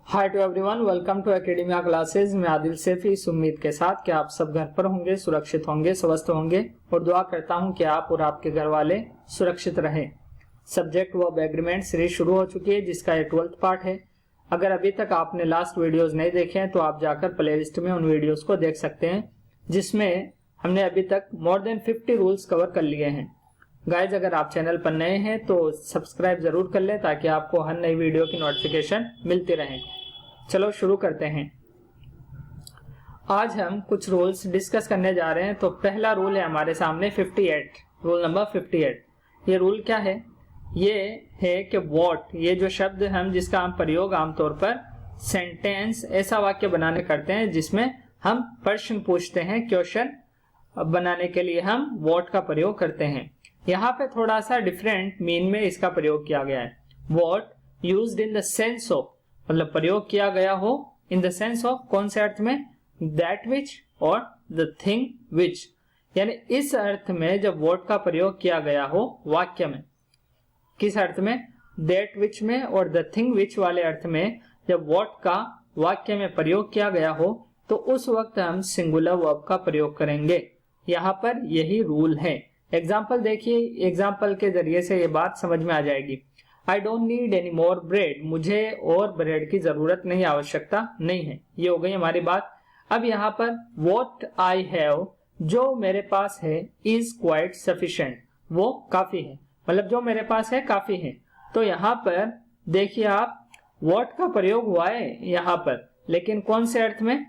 Hi to everyone, welcome to Academia Classes. मैं आदिल सैफी इस उम्मीद के साथ कि आप सब घर पर होंगे, सुरक्षित होंगे, स्वस्थ होंगे और दुआ करता हूं कि आप और आपके घर वाले सुरक्षित रहें। सब्जेक्ट वर्ब एग्रीमेंट सीरीज शुरू हो चुकी है जिसका ये 12th पार्ट है। अगर अभी तक आपने लास्ट वीडियोस नहीं देखे हैं तो आप जाकर प्लेलिस्ट में उन वीडियोस को देख सकते हैं जिसमें हमने अभी तक मोर देन 50 रूल्स कवर कर लिए हैं। गाइज, अगर आप चैनल पर नए हैं तो सब्सक्राइब जरूर कर लें ताकि आपको हर नई वीडियो की नोटिफिकेशन मिलती रहे। चलो शुरू करते हैं। आज हम कुछ रूल्स डिस्कस करने जा रहे हैं। तो पहला रूल है हमारे सामने 58, रूल नंबर 58। ये रूल क्या है? ये है कि व्हाट, ये जो शब्द हम जिसका हम प्रयोग आमतौर पर सेंटेंस, ऐसा वाक्य बनाने करते हैं जिसमें हम प्रश्न पूछते हैं, क्वेश्चन बनाने के लिए हम व्हाट का प्रयोग करते हैं। यहाँ पे थोड़ा सा डिफरेंट मीन में इसका प्रयोग किया गया है। What used in the sense of, मतलब प्रयोग किया गया हो इन द सेंस ऑफ, कौन से अर्थ में? दैट विच और द थिंग विच, यानी इस अर्थ में जब व्हाट का प्रयोग किया गया हो वाक्य में। किस अर्थ में? दैट विच में और द थिंग विच वाले अर्थ में जब व्हाट का वाक्य में प्रयोग किया गया हो तो उस वक्त हम सिंगुलर वर्ब का प्रयोग करेंगे। यहाँ पर यही रूल है। एग्जाम्पल देखिए, एग्जाम्पल के जरिए से ये बात समझ में आ जाएगी। I don't need any more bread, मुझे और ब्रेड की जरूरत नहीं, आवश्यकता नहीं है। ये हो गई हमारी बात। अब यहाँ पर व्हाट आई हैव, जो मेरे पास है, इज क्वाइट सफिशिएंट, वो काफी है, मतलब जो मेरे पास है काफी है। तो यहाँ पर देखिए आप, व्हाट का प्रयोग हुआ है यहाँ पर, लेकिन कौन से अर्थ में?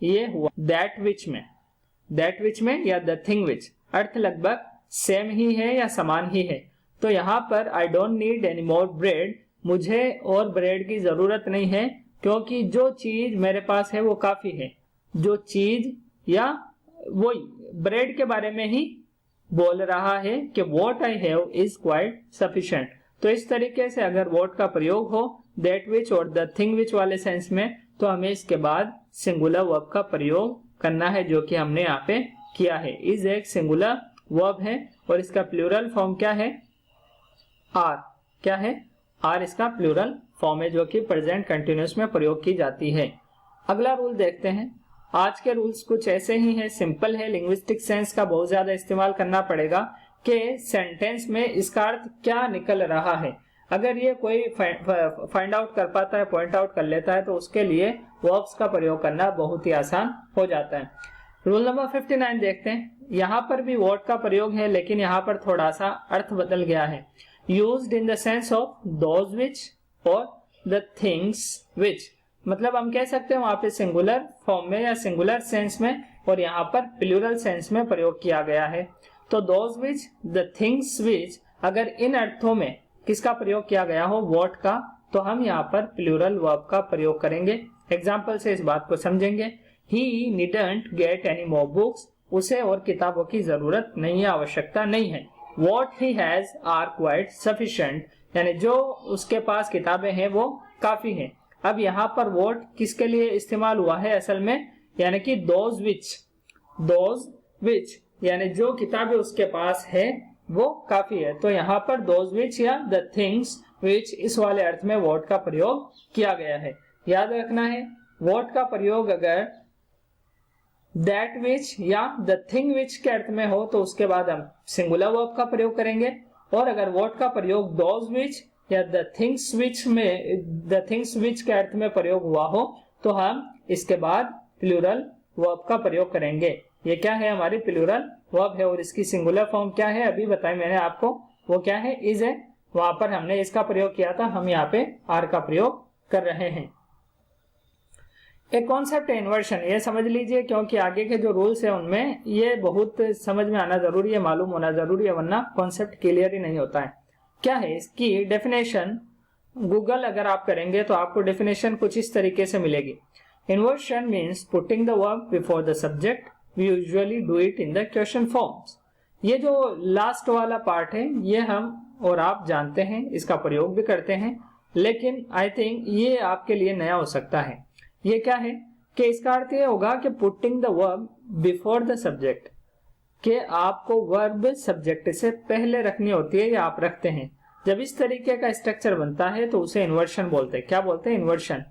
ये हुआ दैट विच में, दैट विच में या द थिंग विच, अर्थ लगभग सेम ही है या समान ही है। तो यहाँ पर I don't need any more bread, मुझे और ब्रेड की जरूरत नहीं है क्योंकि जो चीज मेरे पास है वो काफी है। जो चीज या वो ब्रेड के बारे में ही बोल रहा है कि what I have is quite sufficient. तो इस तरीके से अगर व्हाट का प्रयोग हो दैट विच और द थिंग विच वाले सेंस में तो हमें इसके बाद सिंगुलर वर्ब का प्रयोग करना है, जो कि हमने यहाँ पे किया है। इज एक सिंगुलर वर्ब है और इसका प्लूरल फॉर्म क्या है? आर। क्या है? आर इसका प्लूरल फॉर्म है जो कि प्रेजेंट कंटिन्यूअस में प्रयोग की जाती है। अगला रूल देखते हैं। आज के रूल्स कुछ ऐसे ही हैं, सिंपल है, लिंग्विस्टिक सेंस का बहुत ज्यादा इस्तेमाल करना पड़ेगा कि सेंटेंस में इसका अर्थ क्या निकल रहा है। अगर ये कोई फाइंड आउट कर पाता है, पॉइंट आउट कर लेता है, तो उसके लिए वर्ब्स का प्रयोग करना बहुत ही आसान हो जाता है। रूल नंबर 59 देखते हैं। यहाँ पर भी व्हाट का प्रयोग है लेकिन यहाँ पर थोड़ा सा अर्थ बदल गया है। Used in the sense of those which और द थिंग्स विच, मतलब हम कह सकते हैं वहां पे सिंगुलर फॉर्म में या सिंगुलर सेंस में और यहाँ पर प्लूरल सेंस में प्रयोग किया गया है। तो those which, the things which, अगर इन अर्थों में किसका प्रयोग किया गया हो, व्हाट का, तो हम यहाँ पर प्लूरल वर्ब का प्रयोग करेंगे। एग्जाम्पल से इस बात को समझेंगे। He needn't get any more books, उसे और किताबों की जरूरत नहीं है, आवश्यकता नहीं है। What he has are quite sufficient, यानी जो उसके पास किताबें हैं वो काफी हैं। अब यहाँ पर what किसके लिए इस्तेमाल हुआ है असल में, यानी कि those which, यानी जो किताबें उसके पास है वो काफी है। तो यहाँ पर those which या the things which, इस वाले अर्थ में what का प्रयोग किया गया है। याद रखना है, what का प्रयोग अगर दैट विच या द थिंग विच के अर्थ में हो तो उसके बाद हम सिंगुलर वर्ब का प्रयोग करेंगे, और अगर व्हाट का प्रयोग दोज विच या द थिंग्स विच में, द थिंग्स विच के अर्थ में प्रयोग हुआ हो तो हम इसके बाद प्लूरल वर्ब का प्रयोग करेंगे। ये क्या है? हमारी प्लूरल वर्ब है और इसकी सिंगुलर फॉर्म क्या है अभी बताया मैंने आपको, वो क्या है? इज है। वहां पर हमने इसका प्रयोग किया था, हम यहाँ पे आर का प्रयोग कर रहे हैं। एक कॉन्सेप्ट है इन्वर्शन, ये समझ लीजिए क्योंकि आगे के जो रूल्स है उनमें ये बहुत समझ में आना जरूरी है, मालूम होना जरूरी है, वरना कॉन्सेप्ट क्लियर ही नहीं होता है। क्या है इसकी डेफिनेशन? गूगल अगर आप करेंगे तो आपको डेफिनेशन कुछ इस तरीके से मिलेगी। Inversion means putting the verb before the subject, we usually do it in the question forms. ये जो लास्ट वाला पार्ट है ये हम और आप जानते हैं, इसका प्रयोग भी करते हैं, लेकिन आई थिंक ये आपके लिए नया हो सकता है। ये क्या है कि इसका अर्थ ये होगा कि putting the verb before the subject, कि आपको वर्ब सब्जेक्ट से पहले रखनी होती है या आप रखते हैं। जब इस तरीके का स्ट्रक्चर बनता है तो उसे इन्वर्शन बोलते हैं। क्या बोलते हैं? इन्वर्शन।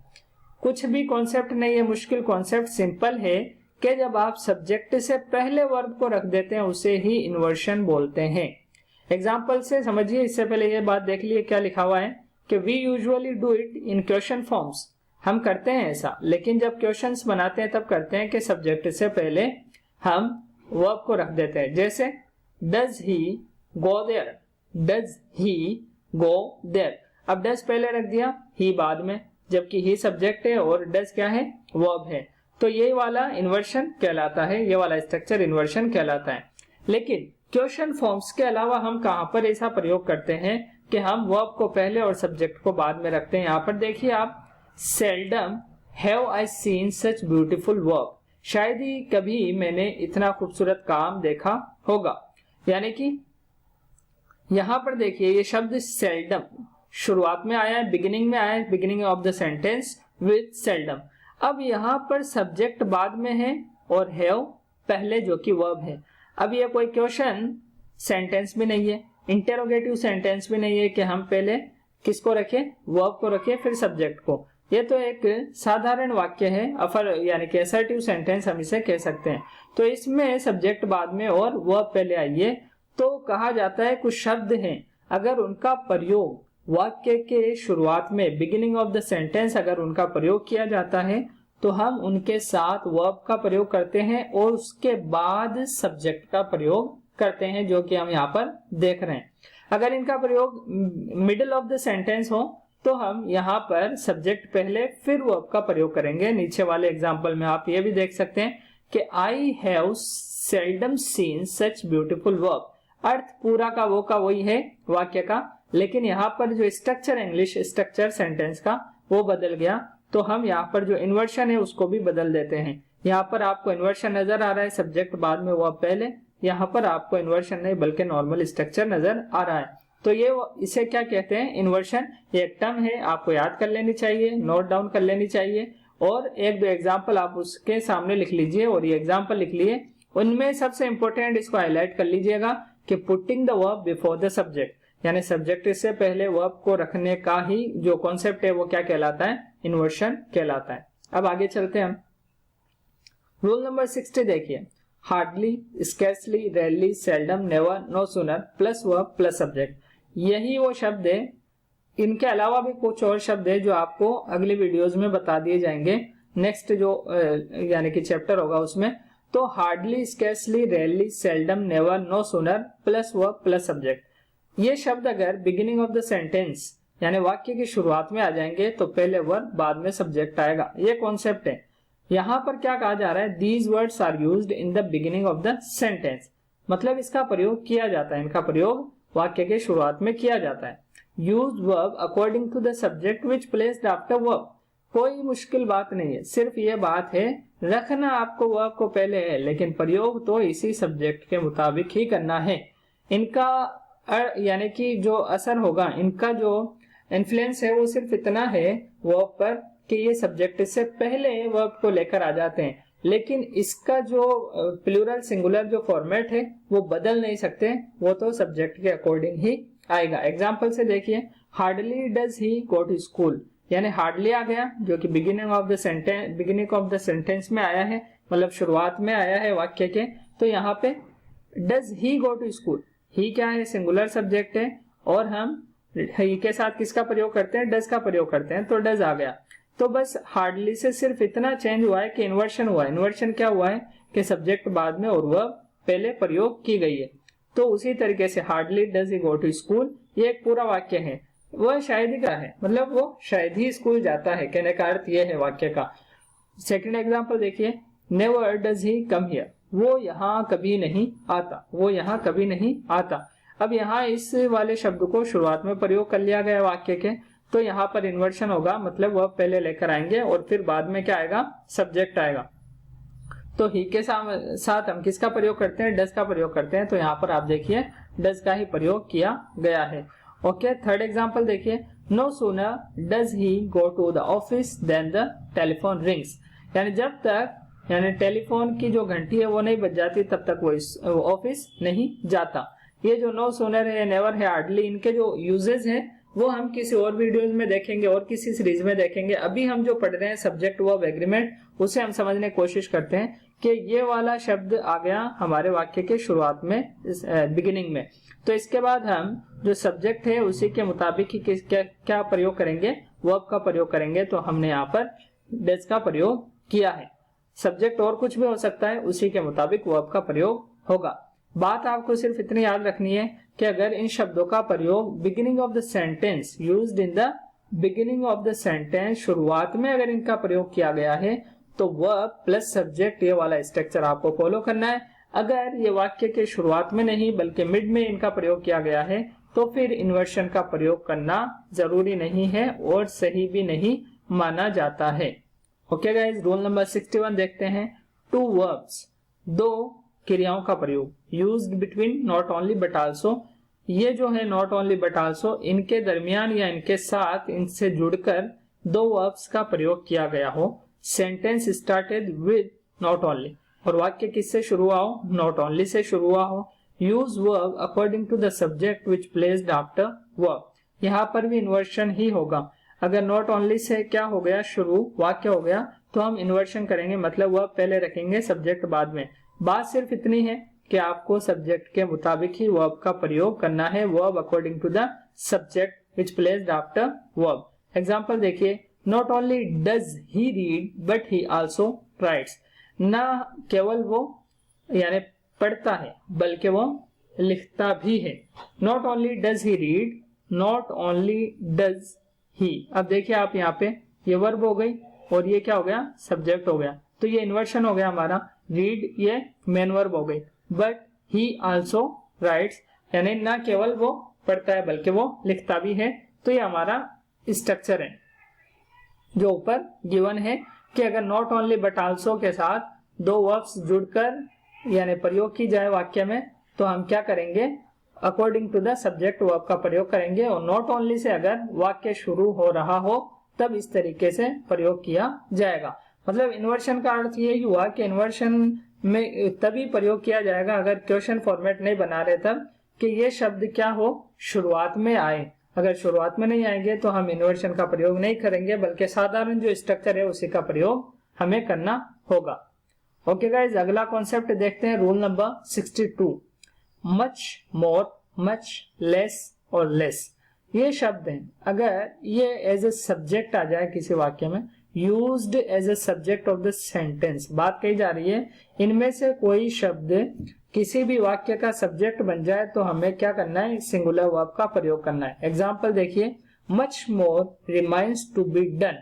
कुछ भी कॉन्सेप्ट नहीं है मुश्किल, कॉन्सेप्ट सिंपल है कि जब आप सब्जेक्ट से पहले वर्ब को रख देते हैं उसे ही इन्वर्शन बोलते हैं। एग्जाम्पल से समझिए, इससे पहले ये बात देख लिए क्या लिखा हुआ है कि we usually do it in question forms. हम करते हैं ऐसा, लेकिन जब क्वेश्चंस बनाते हैं तब करते हैं कि सब्जेक्ट से पहले हम वर्ब को रख देते हैं। जैसे does he go there, does he go there. अब डज पहले रख दिया, ही बाद में, जबकि ही सब्जेक्ट है और डज क्या है, वर्ब है। तो ये वाला इन्वर्शन कहलाता है, ये वाला स्ट्रक्चर इन्वर्शन कहलाता है। लेकिन क्वेश्चन फॉर्म्स के अलावा हम कहां पर ऐसा प्रयोग करते हैं कि हम वर्ब को पहले और सब्जेक्ट को बाद में रखते हैं। यहां पर देखिए आप, seldom have I seen such beautiful work, शायद ही कभी मैंने इतना खूबसूरत काम देखा होगा। यानी कि यहां पर देखिए ये शब्द सेल्डम शुरुआत में आया है, बिगिनिंग में आया है, beginning of the sentence with seldom. अब यहां पर सब्जेक्ट बाद में है और हैव पहले, जो कि वर्ब है। अब ये कोई क्वेश्चन सेंटेंस भी नहीं है, इंटेरोगेटिव सेंटेंस भी नहीं है कि हम पहले किसको रखें, वर्ब को रखें फिर सब्जेक्ट को। ये तो एक साधारण वाक्य है, अफर यानी कि असर्टिव सेंटेंस हम इसे कह सकते हैं। तो इसमें सब्जेक्ट बाद में और वर्ब पहले आइए तो कहा जाता है कुछ शब्द हैं अगर उनका प्रयोग वाक्य के शुरुआत में, बिगिनिंग ऑफ द सेंटेंस अगर उनका प्रयोग किया जाता है तो हम उनके साथ वर्ब का प्रयोग करते हैं और उसके बाद सब्जेक्ट का प्रयोग करते हैं, जो कि हम यहाँ पर देख रहे हैं। अगर इनका प्रयोग मिडिल ऑफ द सेंटेंस हो तो हम यहाँ पर सब्जेक्ट पहले फिर वर्ब का प्रयोग करेंगे। नीचे वाले एग्जाम्पल में आप ये भी देख सकते हैं कि I have seldom seen such beautiful work. अर्थ पूरा का वही है वाक्य का, लेकिन यहाँ पर जो स्ट्रक्चर, इंग्लिश स्ट्रक्चर सेंटेंस का वो बदल गया, तो हम यहाँ पर जो इन्वर्शन है उसको भी बदल देते हैं। यहाँ पर आपको इन्वर्शन नजर आ रहा है, सब्जेक्ट बाद में वर्ब पहले। यहाँ पर आपको इन्वर्शन नहीं बल्कि नॉर्मल स्ट्रक्चर नजर आ रहा है। तो ये इसे क्या कहते हैं, इन्वर्शन। ये एक टर्म है, आपको याद कर लेनी चाहिए, नोट डाउन कर लेनी चाहिए, और एक दो एग्जाम्पल आप उसके सामने लिख लीजिए और ये एग्जाम्पल लिख लिए। उनमें सबसे इंपॉर्टेंट इसको हाईलाइट कर लीजिएगा कि putting the verb before the subject, यानी सब्जेक्ट से पहले वर्ब को रखने का ही जो कॉन्सेप्ट है वो क्या कहलाता है, इन्वर्शन कहलाता है। अब आगे चलते हैं हम। रूल नंबर 60 देखिए, hardly, scarcely, rarely, seldom, never, no sooner plus verb plus subject. यही वो शब्द है, इनके अलावा भी कुछ और शब्द है जो आपको अगली वीडियोस में बता दिए जाएंगे, नेक्स्ट जो यानी कि चैप्टर होगा उसमें। तो hardly, scarcely, rarely, seldom, never, no sooner plus verb plus subject, ये शब्द अगर बिगिनिंग ऑफ द सेंटेंस यानी वाक्य की शुरुआत में आ जाएंगे तो पहले वर्ब बाद में सब्जेक्ट आएगा। ये कॉन्सेप्ट है। यहाँ पर क्या कहा जा रहा है, these words are used in the beginning of the sentence, मतलब इसका प्रयोग किया जाता है, इनका प्रयोग वाक्य के शुरुआत में किया जाता है। Used verb according to the subject which placed after verb, कोई मुश्किल बात नहीं है, सिर्फ ये बात है रखना आपको वर्ब को पहले है, लेकिन प्रयोग तो इसी सब्जेक्ट के मुताबिक ही करना है। इनका यानी कि जो असर होगा, इनका जो इन्फ्लुएंस है वो सिर्फ इतना है वर्ब पर कि ये सब्जेक्ट से पहले वर्ब को लेकर आ जाते हैं, लेकिन इसका जो प्लूरल सिंगुलर जो फॉर्मेट है वो बदल नहीं सकते, वो तो सब्जेक्ट के अकॉर्डिंग ही आएगा। एग्जाम्पल से देखिए, hardly does he go to school, यानी हार्डली आ गया जो कि बिगिनिंग ऑफ द सेंटेंस में आया है, मतलब शुरुआत में आया है वाक्य के। तो यहाँ पे does he go to school, he क्या है, सिंगुलर सब्जेक्ट है, और हम ही के साथ किसका प्रयोग करते हैं, डज का प्रयोग करते हैं, तो डज आ गया। तो बस हार्डली से सिर्फ इतना चेंज हुआ है कि इन्वर्शन हुआ है। इन्वर्शन क्या हुआ है कि सब्जेक्ट बाद में और वर्ब पहले प्रयोग की गई है। तो उसी तरीके से hardly does he go to school, ये एक पूरा वाक्य है, वह शायद ही का है, मतलब वो शायद ही स्कूल जाता है, कहने का अर्थ ये है वाक्य का। सेकंड एग्जांपल देखिए, never does he come here, वो यहाँ कभी नहीं आता, वो यहाँ कभी नहीं आता। अब यहाँ इस वाले शब्द को शुरुआत में प्रयोग कर लिया गया वाक्य के, तो यहाँ पर इन्वर्शन होगा, मतलब वह पहले लेकर आएंगे और फिर बाद में क्या आएगा, सब्जेक्ट आएगा। तो ही के साथ हम किसका प्रयोग करते हैं, डज का प्रयोग करते हैं। तो यहाँ पर आप देखिए डज का ही प्रयोग किया गया है। ओके, थर्ड एग्जांपल देखिए, no sooner does he go to the office then the telephone rings, यानी जब तक यानी टेलीफोन की जो घंटी है वो नहीं बज जाती तब तक वो ऑफिस नहीं जाता। ये जो नो सूनर है, नेवर है, हार्डली, इनके जो यूजेज हैं वो हम किसी और वीडियोस में देखेंगे और किसी सीरीज में देखेंगे। अभी हम जो पढ़ रहे हैं सब्जेक्ट वर्ब एग्रीमेंट, उसे हम समझने की कोशिश करते हैं कि ये वाला शब्द आ गया हमारे वाक्य के शुरुआत में, बिगिनिंग में। तो इसके बाद हम जो सब्जेक्ट है उसी के मुताबिक ही क्या प्रयोग करेंगे, वर्ब का प्रयोग करेंगे। तो हमने यहाँ पर डज का प्रयोग किया है। सब्जेक्ट और कुछ भी हो सकता है, उसी के मुताबिक वर्ब का प्रयोग होगा। बात आपको सिर्फ इतनी याद रखनी है कि अगर इन शब्दों का प्रयोग beginning of the sentence, used in the beginning of the sentence, शुरुआत में अगर इनका प्रयोग किया गया है तो वर्ब प्लस सब्जेक्ट, ये वाला स्ट्रक्चर आपको फॉलो करना है। अगर ये वाक्य के शुरुआत में नहीं बल्कि मिड में इनका प्रयोग किया गया है तो फिर इन्वर्शन का प्रयोग करना जरूरी नहीं है और सही भी नहीं माना जाता है। ओके गाइस, रूल नंबर 61 देखते हैं। टू वर्ब्स, दो क्रियाओं का प्रयोग, used between not only but also. ये जो है नॉट ओनली बट आल्सो, इनके दरमियान या इनके साथ, इनसे जुड़कर दो वर्ब्स का प्रयोग किया गया हो। Sentence started with not only, और वाक्य किससे शुरू हुआ हो, नॉट ओनली से शुरू हुआ हो। Use verb according to the subject which placed after verb, यहाँ पर भी इन्वर्शन ही होगा। अगर नॉट ओनली से क्या हो गया, शुरू वाक्य हो गया, तो हम इन्वर्शन करेंगे, मतलब वर्ब पहले रखेंगे, सब्जेक्ट बाद में। बात सिर्फ इतनी है कि आपको सब्जेक्ट के मुताबिक ही वर्ब का प्रयोग करना है, verb according to the subject which placed after verb. Example देखिए, not only does he read but he also writes. ना केवल वो यानी पढ़ता है बल्कि वो लिखता भी है। Not only does he read, not only does ही। अब देखिए आप यहाँ पे, ये वर्ब हो गई और ये क्या हो गया, सब्जेक्ट हो गया। तो ये इन्वर्शन हो गया हमारा। रीड ये मेन वर्ब हो गई, बट ही आल्सो राइट्स, यानी ना केवल वो पढ़ता है बल्कि वो लिखता भी है। तो ये हमारा स्ट्रक्चर है जो ऊपर गिवन है कि अगर नॉट ओनली बट आल्सो के साथ दो वर्ब्स जुड़कर यानी प्रयोग की जाए वाक्य में, तो हम क्या करेंगे, according to the subject verb का प्रयोग करेंगे। और नॉट ओनली से अगर वाक्य शुरू हो रहा हो तब इस तरीके से प्रयोग किया जाएगा। मतलब इन्वर्शन का अर्थ ये हुआ कि इन्वर्शन में तभी प्रयोग किया जाएगा अगर क्वेश्चन फॉर्मेट नहीं बना रहे तब, कि ये शब्द क्या हो, शुरुआत में आए। अगर शुरुआत में नहीं आएंगे तो हम इन्वर्शन का प्रयोग नहीं करेंगे, बल्कि साधारण जो स्ट्रक्चर है उसी का प्रयोग हमें करना होगा। ओके गाइज, अगला कॉन्सेप्ट देखते हैं, rule number 62। Much more, much less और लेस, ये शब्द हैं, अगर ये एज ए सब्जेक्ट आ जाए किसी वाक्य में, used as a subject of the sentence, बात कही जा रही है, इनमें से कोई शब्द किसी भी वाक्य का सब्जेक्ट बन जाए तो हमें क्या करना है, सिंगुलर वर्ब का प्रयोग करना है। एग्जाम्पल देखिए, much more remains to be done,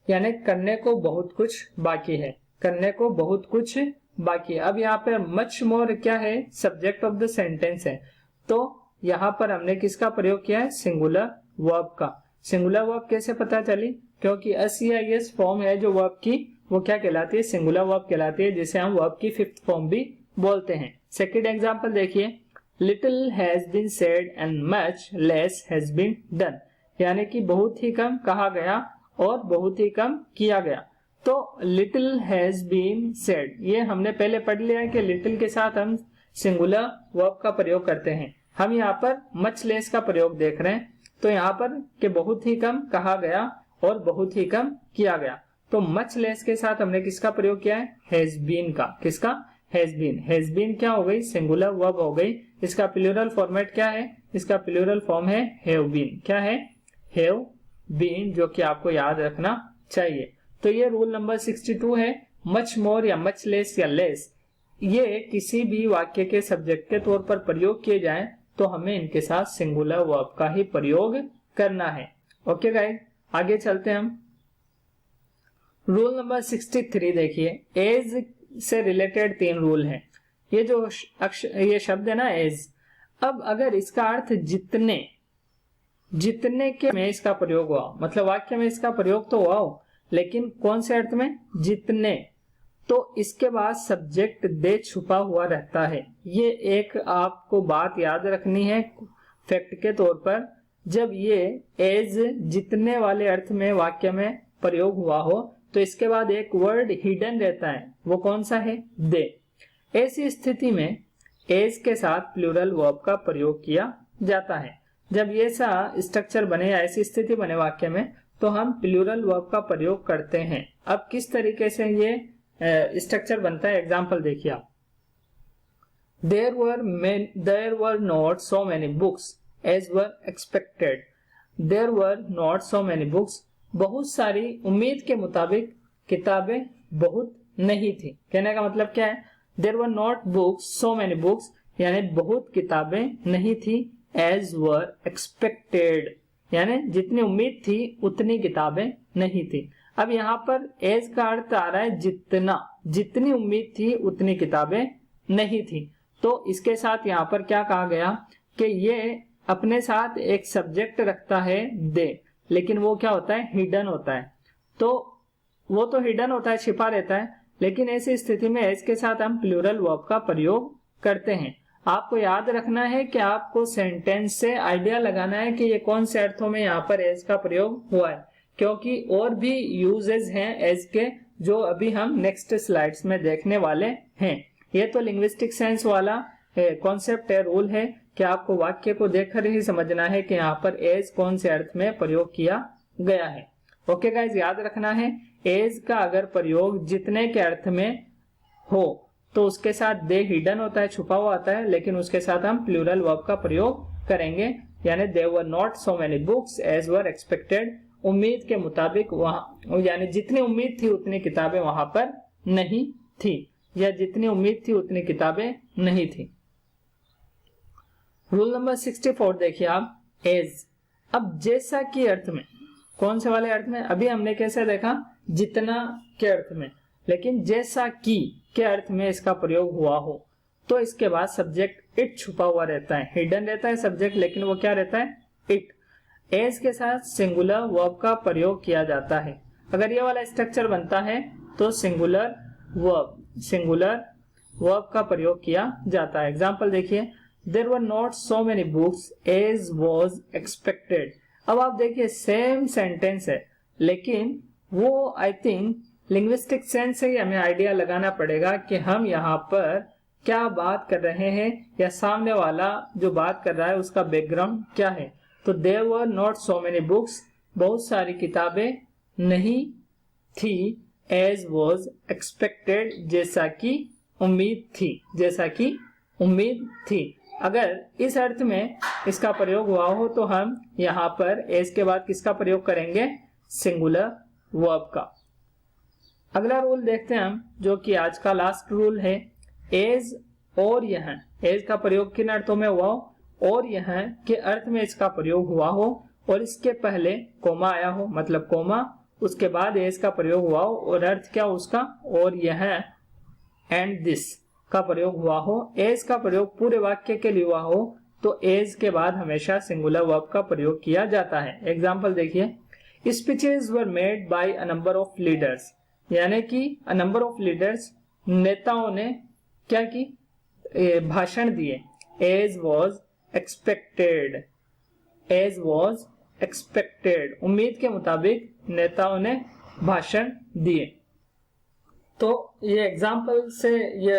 यानी करने को बहुत कुछ बाकी है, करने को बहुत कुछ बाकी है। अब यहाँ पे मच मोर क्या है, सब्जेक्ट ऑफ द सेंटेंस है, तो यहाँ पर हमने किसका प्रयोग किया है, सिंगुलर वर्ब का। सिंगुलर वर्ब कैसे पता चली, क्योंकि एस फॉर्म है जो वर्ब की, वो क्या कहलाती है, सिंगुलर वर्ब कहलाती है, जिसे हम वर्ब की फिफ्थ फॉर्म भी बोलते हैं। सेकेंड एग्जाम्पल देखिए, little has been said and much less has been done, यानी कि बहुत ही कम कहा गया और बहुत ही कम किया गया। तो लिटिल हैज बीन सेड, ये हमने पहले पढ़ लिया है कि लिटिल के साथ हम सिंगुलर वर्ब का प्रयोग करते हैं। हम यहाँ पर मच लेस का प्रयोग देख रहे हैं, तो यहाँ पर कि बहुत ही कम कहा गया और बहुत ही कम किया गया। तो मच लेस के साथ हमने किसका प्रयोग किया है, हैज बीन का। किसका, हैज बीन। हैज बीन क्या हो गई, सिंगुलर वर्ब हो गई। इसका प्लूरल फॉर्मेट क्या है, इसका प्लूरल फॉर्म है हैव बीन। क्या है, हैव बीन, जो कि आपको याद रखना चाहिए। तो ये रूल नंबर 62 है, मच मोर या मच लेस या लेस, ये किसी भी वाक्य के सब्जेक्ट के तौर पर प्रयोग किए जाएं तो हमें इनके साथ सिंगुलर वर्ब का ही प्रयोग करना है। ओके गाइस, आगे चलते हैं हम। रूल नंबर 63 देखिए, एज से रिलेटेड 3 रूल हैं। ये जो ये शब्द है ना एज, अब अगर इसका अर्थ जितने, जितने के में इसका प्रयोग हुआ, मतलब वाक्य में इसका प्रयोग तो हुआ हो, लेकिन कौन से अर्थ में, जितने, तो इसके बाद सब्जेक्ट दे छुपा हुआ रहता है। ये एक आपको बात याद रखनी है फैक्ट के तौर पर, जब ये एज जितने वाले अर्थ में वाक्य में प्रयोग हुआ हो तो इसके बाद एक वर्ड हिडन रहता है, वो कौन सा है, दे। ऐसी स्थिति में एज के साथ प्लूरल वर्ब का प्रयोग किया जाता है। जब ये सा स्ट्रक्चर बने या ऐसी स्थिति बने वाक्य में तो हम प्लूरल वर्ब का प्रयोग करते हैं। अब किस तरीके से ये स्ट्रक्चर बनता है, एग्जाम्पल देखिए आप। There were not so many books as were expected. There were not so many books. बहुत सारी उम्मीद के मुताबिक किताबें बहुत नहीं थी। कहने का मतलब क्या है? There were not books, so many books, यानी बहुत किताबें नहीं थी। As were expected, यानी जितनी उम्मीद थी उतनी किताबें नहीं थी। अब यहाँ पर as का अर्थ आ रहा है जितना, जितनी उम्मीद थी उतनी किताबें नहीं थी। तो इसके साथ यहाँ पर क्या कहा गया कि ये अपने साथ एक सब्जेक्ट रखता है दे, लेकिन वो क्या होता है? हिडन होता है। तो वो तो हिडन होता है, छिपा रहता है, लेकिन ऐसी स्थिति में एज के साथ हम प्लूरल वर्ब का प्रयोग करते हैं। आपको याद रखना है कि आपको सेंटेंस से आइडिया लगाना है कि ये कौन से अर्थों में यहाँ पर एज का प्रयोग हुआ है, क्योंकि और भी यूजेस हैं एज के जो अभी हम नेक्स्ट स्लाइड्स में देखने वाले हैं। ये तो लिंग्विस्टिक सेंस वाला कॉन्सेप्ट है, रूल है कि आपको वाक्य को देखकर ही समझना है कि यहाँ पर एज कौन से अर्थ में प्रयोग किया गया है। ओके गाइज, याद रखना है एज का अगर प्रयोग जितने के अर्थ में हो तो उसके साथ दे हिडन होता है, छुपा हुआ आता है, लेकिन उसके साथ हम प्लूरल वर्ब का प्रयोग करेंगे। यानी there were not so many books as were expected, उम्मीद के मुताबिक वहां, यानी जितनी उम्मीद थी उतनी किताबें वहां पर नहीं थी, या जितनी उम्मीद थी उतनी किताबें नहीं थी। रूल नंबर 64 देखिए आप, एज। अब जैसा की अर्थ में, कौन से वाले अर्थ में? अभी हमने कैसे देखा? जितना के अर्थ में, लेकिन जैसा की के अर्थ में इसका प्रयोग हुआ हो तो इसके बाद सब्जेक्ट इट छुपा हुआ रहता है, हिडन रहता है सब्जेक्ट, लेकिन वो क्या रहता है? इट। एज के साथ सिंगुलर वर्ब का प्रयोग किया जाता है। अगर ये वाला स्ट्रक्चर बनता है तो सिंगुलर वर्ब का प्रयोग किया जाता है। एग्जाम्पल देखिए, there were not so many books as was expected. अब आप देखिए सेम सेंटेंस है, लेकिन वो आई थिंक लिंग्विस्टिक सेंस से ही हमें आइडिया लगाना पड़ेगा कि हम यहाँ पर क्या बात कर रहे हैं, या सामने वाला जो बात कर रहा है उसका बैकग्राउंड क्या है। तो there were not so many books, बहुत सारी किताबें नहीं थी, एज वॉज एक्सपेक्टेड, जैसा कि उम्मीद थी, जैसा कि उम्मीद थी। अगर इस अर्थ में इसका प्रयोग हुआ हो तो हम यहाँ पर एज के बाद किसका प्रयोग करेंगे? सिंगुलर वर्ब का। अगला रूल देखते हैं हम, जो कि आज का लास्ट रूल है। एज और यह, एज का प्रयोग किन अर्थों में हुआ हो? और यह के अर्थ में इसका प्रयोग हुआ हो और इसके पहले कोमा आया हो, मतलब कोमा, उसके बाद एज का प्रयोग हुआ हो और अर्थ क्या उसका? और यह एंड दिस का प्रयोग हुआ हो। एज का प्रयोग पूरे वाक्य के लिए हुआ हो तो एज के बाद हमेशा सिंगुलर वर्ब का प्रयोग किया जाता है। एग्जाम्पल देखिए, speeches were made by a number of leaders, यानी कि अ नंबर ऑफ लीडर्स, नेताओं ने क्या की? भाषण दिए। As was expected, as was expected, उम्मीद के मुताबिक नेताओं ने भाषण दिए। तो ये एग्जाम्पल से ये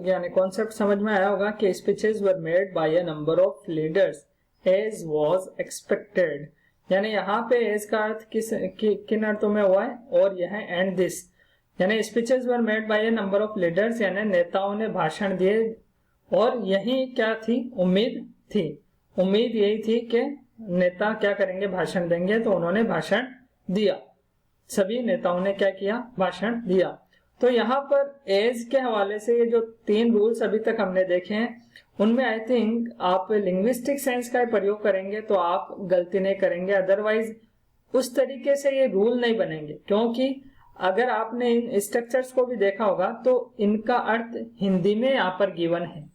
यानी कॉन्सेप्ट समझ में आया होगा कि speeches were made by a number of leaders as was expected, यानी यहाँ पे एज का अर्थ किन अर्थों में हुआ है? और यह एंड दिस, यानी speeches were made by a number of leaders, यानी नेताओं ने भाषण दिए, और यही क्या थी? उम्मीद थी। उम्मीद यही थी कि नेता क्या करेंगे? भाषण देंगे, तो उन्होंने भाषण दिया। सभी नेताओं ने क्या किया? भाषण दिया। तो यहाँ पर एज के हवाले से ये जो 3 रूल्स अभी तक हमने देखे हैं, उनमें आई थिंक आप लिंग्विस्टिक सेंस का प्रयोग करेंगे तो आप गलती नहीं करेंगे, अदरवाइज उस तरीके से ये रूल नहीं बनेंगे। क्योंकि अगर आपने इन स्ट्रक्चर्स को भी देखा होगा तो इनका अर्थ हिंदी में यहाँ पर गिवन है।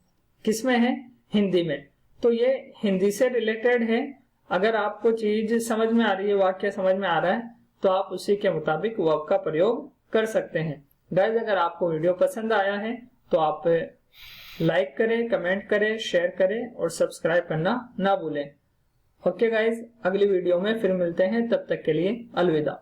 किसमें है? हिंदी में। तो ये हिंदी से रिलेटेड है। अगर आपको चीज समझ में आ रही है, वाक्य समझ में आ रहा है, तो आप उसी के मुताबिक वर्ब का प्रयोग कर सकते हैं। गाइस, अगर आपको वीडियो पसंद आया है तो आप लाइक करें, कमेंट करें, शेयर करें और सब्सक्राइब करना ना भूलें। ओके गाइस, अगली वीडियो में फिर मिलते हैं, तब तक के लिए अलविदा।